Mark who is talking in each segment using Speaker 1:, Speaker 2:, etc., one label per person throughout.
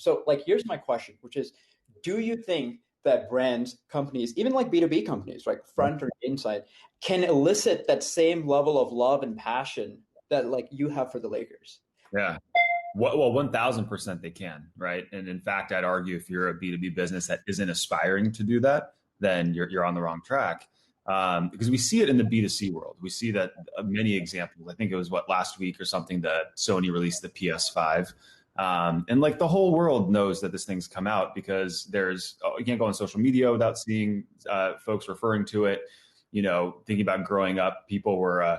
Speaker 1: So like, here's my question, which is, do you think that brands, companies, even like B2B companies, like Front or Gainsight, can elicit that same level of love and passion that like you have for the Lakers?
Speaker 2: Yeah. Well, 1000% they can, right? And in fact, I'd argue if you're a B2B business that isn't aspiring to do that, then you're on the wrong track. Because we see it in the B2C world. We see that many examples. I think it was last week or something that Sony released the PS5. And like the whole world knows that this thing's come out because you can't go on social media without seeing folks referring to it. Thinking about growing up, people were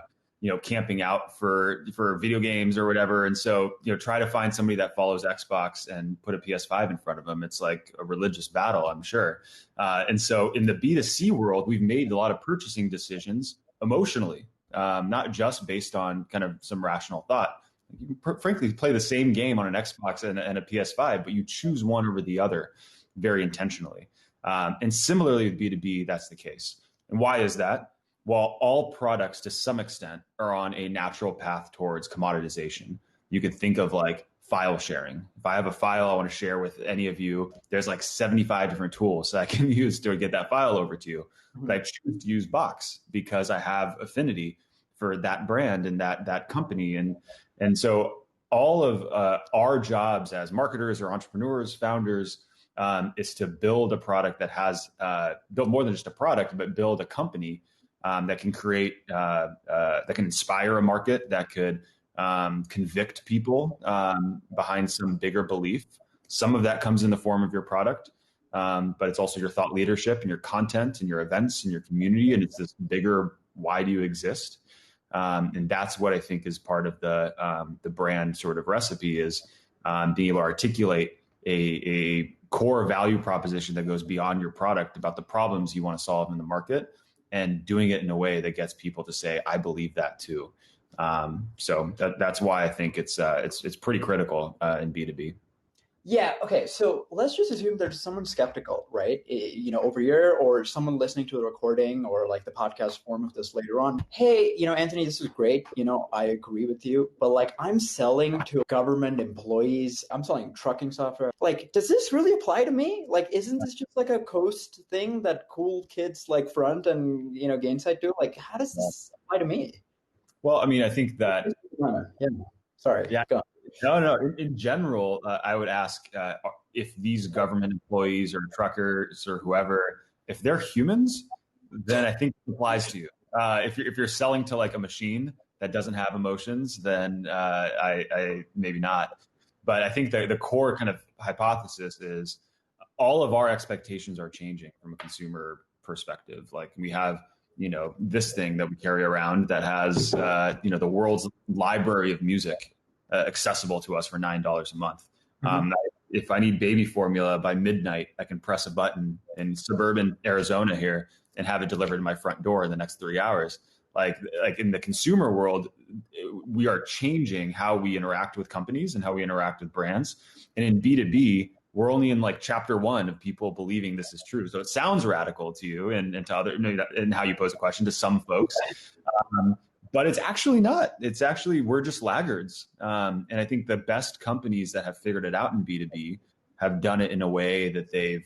Speaker 2: camping out for video games or whatever. And so, try to find somebody that follows Xbox and put a PS5 in front of them. It's like a religious battle, I'm sure. And so in the B2C world, we've made a lot of purchasing decisions emotionally, not just based on kind of some rational thought. You can frankly play the same game on an Xbox and a PS5, but you choose one over the other very intentionally. And similarly with B2B, that's the case. And why is that? Well, all products to some extent are on a natural path towards commoditization. You could think of like file sharing. If I have a file I want to share with any of you, there's like 75 different tools that I can use to get that file over to you. But I choose to use Box because I have affinity for that brand and that company. And so all of our jobs as marketers or entrepreneurs, founders, is to build a product that has, build more than just a product, but build a company that can create, that can inspire a market, that could convict people behind some bigger belief. Some of that comes in the form of your product, but it's also your thought leadership and your content and your events and your community. And it's this bigger, why do you exist? And that's what I think is part of the brand sort of recipe is being able to articulate a core value proposition that goes beyond your product about the problems you want to solve in the market, and doing it in a way that gets people to say, I believe that too. So that's why I think it's pretty critical in B2B.
Speaker 1: Yeah. Okay. So let's just assume there's someone skeptical, right? Over here, or someone listening to the recording or like the podcast form of this later on. Hey, Anthony, this is great. I agree with you, but like I'm selling to government employees. I'm selling trucking software. Like, does this really apply to me? Like, isn't this just like a coast thing that cool kids like Front and, Gainsight do? Like, how does this apply to me?
Speaker 2: Well, I mean, I think that.
Speaker 1: Yeah. Sorry.
Speaker 2: Yeah.
Speaker 1: Go on.
Speaker 2: No. In general, I would ask if these government employees or truckers or whoever, if they're humans, then I think it applies to you. If you're selling to like a machine that doesn't have emotions, then I maybe not. But I think the core kind of hypothesis is all of our expectations are changing from a consumer perspective. Like we have, this thing that we carry around that has, the world's library of music accessible to us for $9 a month. If I need baby formula by midnight, I can press a button in suburban Arizona here and have it delivered to my front door in the next 3 hours. Like in the consumer world, we are changing how we interact with companies and how we interact with brands. And in B2B, we're only in like chapter 1 of people believing this is true. So it sounds radical to you and to other, and how you pose a question to some folks. But it's actually not. It's actually, we're just laggards. And I think the best companies that have figured it out in B2B have done it in a way that they've,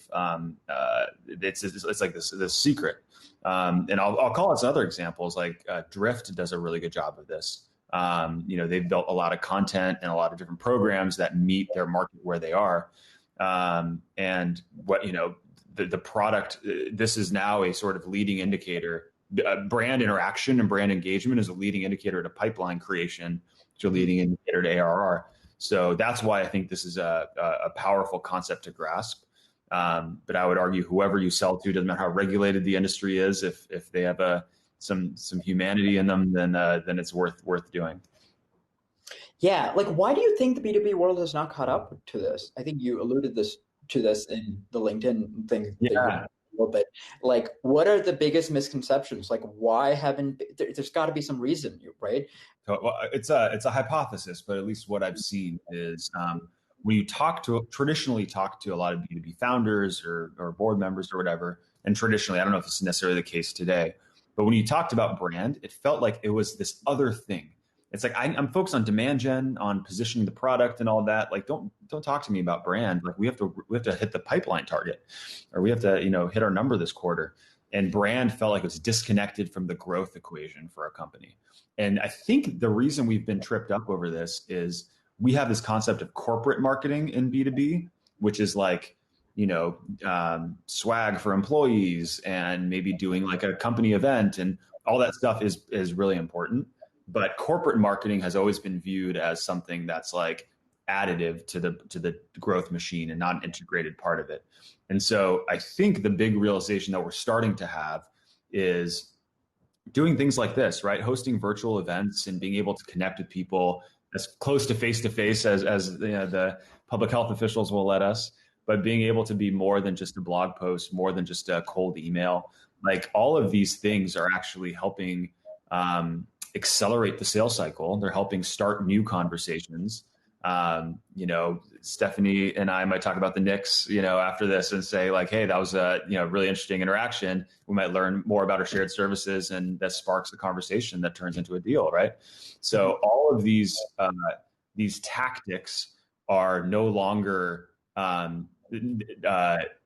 Speaker 2: it's like this secret. And I'll call out some other examples, like Drift does a really good job of this. They've built a lot of content and a lot of different programs that meet their market where they are. And what, the product, this is now a sort of leading indicator. Brand interaction and brand engagement is a leading indicator to pipeline creation, which is a leading indicator to ARR. So that's why I think this is a powerful concept to grasp. But I would argue whoever you sell to, doesn't matter how regulated the industry is, if they have some humanity in them, then it's worth doing.
Speaker 1: Yeah, like why do you think the B2B world has not caught up to this? I think you alluded to this in the LinkedIn thing.
Speaker 2: Yeah.
Speaker 1: A little bit. Like, what are the biggest misconceptions? Like, why haven't there's got to be some reason, right?
Speaker 2: Well, it's a hypothesis, but at least what I've seen is when you traditionally talk to a lot of B2B founders or board members or whatever, and traditionally, I don't know if this is necessarily the case today, but when you talked about brand, it felt like it was this other thing. It's like I'm focused on demand gen, on positioning the product and all that. Like, don't talk to me about brand. Like, we have to hit the pipeline target, or we have to hit our number this quarter. And brand felt like it was disconnected from the growth equation for our company. And I think the reason we've been tripped up over this is we have this concept of corporate marketing in B2B, which is like, swag for employees and maybe doing like a company event, and all that stuff is really important. But corporate marketing has always been viewed as something that's like additive to the growth machine and not an integrated part of it. And so I think the big realization that we're starting to have is doing things like this, right? Hosting virtual events and being able to connect with people as close to face as the public health officials will let us, but being able to be more than just a blog post, more than just a cold email. Like, all of these things are actually helping accelerate the sales cycle. They're helping start new conversations. Stephanie and I might talk about the Knicks, after this and say like, hey, that was a really interesting interaction. We might learn more about our shared services, and that sparks a conversation that turns into a deal, right? So all of these tactics are no longer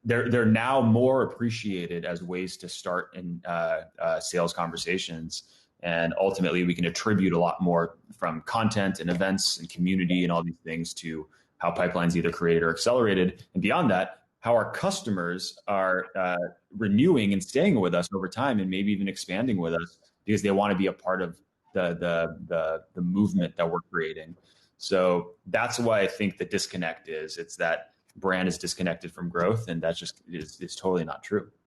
Speaker 2: they're now more appreciated as ways to start in sales conversations. And ultimately, we can attribute a lot more from content and events and community and all these things to how pipelines either created or accelerated. And beyond that, how our customers are renewing and staying with us over time, and maybe even expanding with us because they want to be a part of the movement that we're creating. So that's why I think the disconnect is. It's that brand is disconnected from growth, and that just is totally not true.